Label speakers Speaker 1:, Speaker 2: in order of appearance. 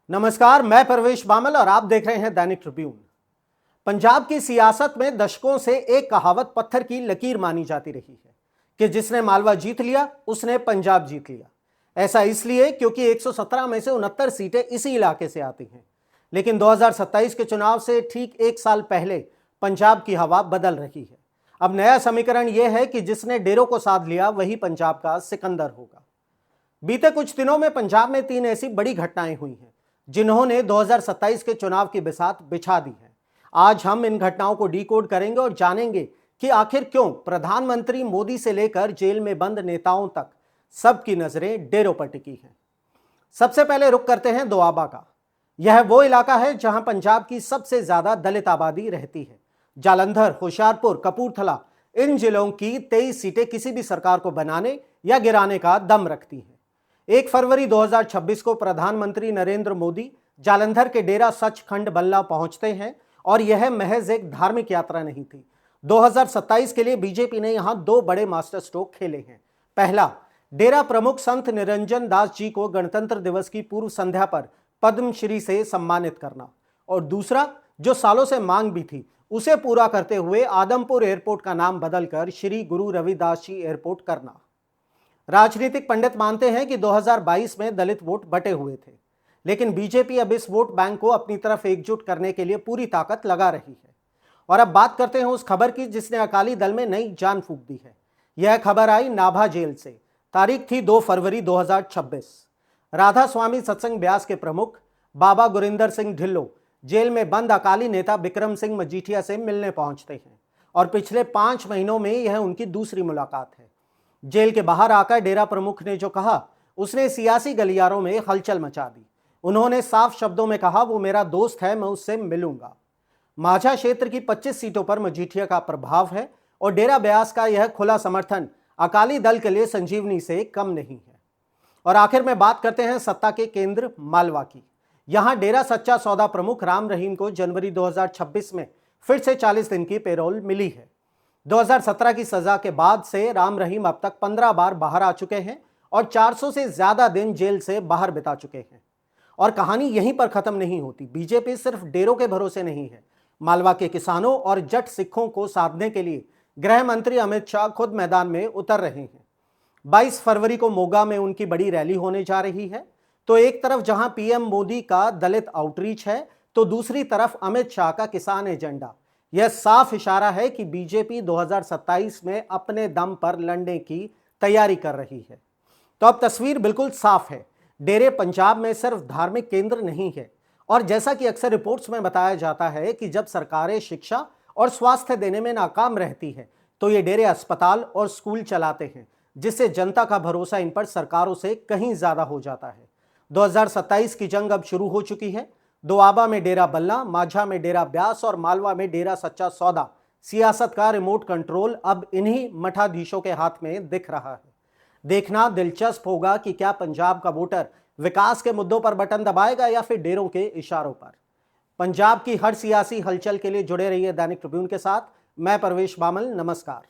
Speaker 1: नमस्कार, मैं परवेश बामल और आप देख रहे हैं दैनिक ट्रिब्यून। पंजाब की सियासत में दशकों से एक कहावत पत्थर की लकीर मानी जाती रही है कि जिसने मालवा जीत लिया उसने पंजाब जीत लिया। ऐसा इसलिए क्योंकि 117 में से 69 सीटें इसी इलाके से आती हैं। लेकिन 2027 के चुनाव से ठीक एक साल पहले पंजाब की हवा बदल रही है। अब नया समीकरण यह है कि जिसने डेरों को साध लिया वही पंजाब का सिकंदर होगा। बीते कुछ दिनों में पंजाब में 3 ऐसी बड़ी घटनाएं हुई हैं जिन्होंने 2027 के चुनाव की बिसात बिछा दी है। आज हम इन घटनाओं को डिकोड करेंगे और जानेंगे कि आखिर क्यों प्रधानमंत्री मोदी से लेकर जेल में बंद नेताओं तक सबकी नजरें डेरों पर टिकी हैं। सबसे पहले रुख करते हैं दोआबा का। यह वो इलाका है जहां पंजाब की सबसे ज्यादा दलित आबादी रहती है। जालंधर, होशियारपुर, कपूरथला, इन जिलों की 23 सीटें किसी भी सरकार को बनाने या गिराने का दम रखती हैं। 1 फरवरी 2026 को प्रधानमंत्री नरेंद्र मोदी जालंधर के डेरा सचखंड बल्ला पहुंचते हैं और यह महज एक धार्मिक यात्रा नहीं थी। 2027 के लिए बीजेपी ने यहां 2 बड़े मास्टर स्ट्रोक खेले हैं। पहला, डेरा प्रमुख संत निरंजन दास जी को गणतंत्र दिवस की पूर्व संध्या पर पद्मश्री से सम्मानित करना, और दूसरा, जो सालों से मांग भी थी उसे पूरा करते हुए आदमपुर एयरपोर्ट का नाम बदलकर श्री गुरु रविदास जी एयरपोर्ट करना। राजनीतिक पंडित मानते हैं कि 2022 में दलित वोट बटे हुए थे, लेकिन बीजेपी अब इस वोट बैंक को अपनी तरफ एकजुट करने के लिए पूरी ताकत लगा रही है। और अब बात करते हैं उस खबर की जिसने अकाली दल में नई जान फूंक दी है। यह खबर आई नाभा जेल से। तारीख थी 2 फरवरी 2026। राधा स्वामी सत्संग ब्यास के प्रमुख बाबा गुरिंदर सिंह ढिल्लो जेल में बंद अकाली नेता बिक्रम सिंह मजीठिया से मिलने पहुंचते हैं और पिछले 5 महीनों में यह उनकी दूसरी मुलाकात है। जेल के बाहर आकर डेरा प्रमुख ने जो कहा उसने सियासी गलियारों में हलचल मचा दी। उन्होंने साफ शब्दों में कहा, वो मेरा दोस्त है, मैं उससे मिलूंगा। माझा क्षेत्र की 25 सीटों पर मजीठिया का प्रभाव है और डेरा ब्यास का यह खुला समर्थन अकाली दल के लिए संजीवनी से कम नहीं है। और आखिर में बात करते हैं सत्ता के केंद्र मालवा की। यहां डेरा सच्चा सौदा प्रमुख राम रहीम को जनवरी 2026 में फिर से 40 दिन की पेरोल मिली है। 2017 की सजा के बाद से राम रहीम अब तक 15 बार बाहर आ चुके हैं और 400 से ज्यादा दिन जेल से बाहर बिता चुके हैं। और कहानी यहीं पर खत्म नहीं होती। बीजेपी सिर्फ डेरों के भरोसे नहीं है। मालवा के किसानों और जट सिखों को साधने के लिए गृह मंत्री अमित शाह खुद मैदान में उतर रहे हैं। 22 फरवरी को मोगा में उनकी बड़ी रैली होने जा रही है। तो एक तरफ जहां पीएम मोदी का दलित आउटरीच है, तो दूसरी तरफ अमित शाह का किसान एजेंडा। यह साफ इशारा है कि बीजेपी 2027 में अपने दम पर लड़ने की तैयारी कर रही है। तो अब तस्वीर बिल्कुल साफ है। डेरे पंजाब में सिर्फ धार्मिक केंद्र नहीं है, और जैसा कि अक्सर रिपोर्ट्स में बताया जाता है कि जब सरकारें शिक्षा और स्वास्थ्य देने में नाकाम रहती है तो ये डेरे अस्पताल और स्कूल चलाते हैं, जिससे जनता का भरोसा इन पर सरकारों से कहीं ज्यादा हो जाता है। 2027 की जंग अब शुरू हो चुकी है। दोआबा में डेरा बल्ला, माझा में डेरा ब्यास और मालवा में डेरा सच्चा सौदा। सियासत का रिमोट कंट्रोल अब इन्हीं मठाधीशों के हाथ में दिख रहा है। देखना दिलचस्प होगा कि क्या पंजाब का वोटर विकास के मुद्दों पर बटन दबाएगा या फिर डेरों के इशारों पर। पंजाब की हर सियासी हलचल के लिए जुड़े रहिए दैनिक ट्रिब्यून के साथ। मैं परवेश बामल, नमस्कार।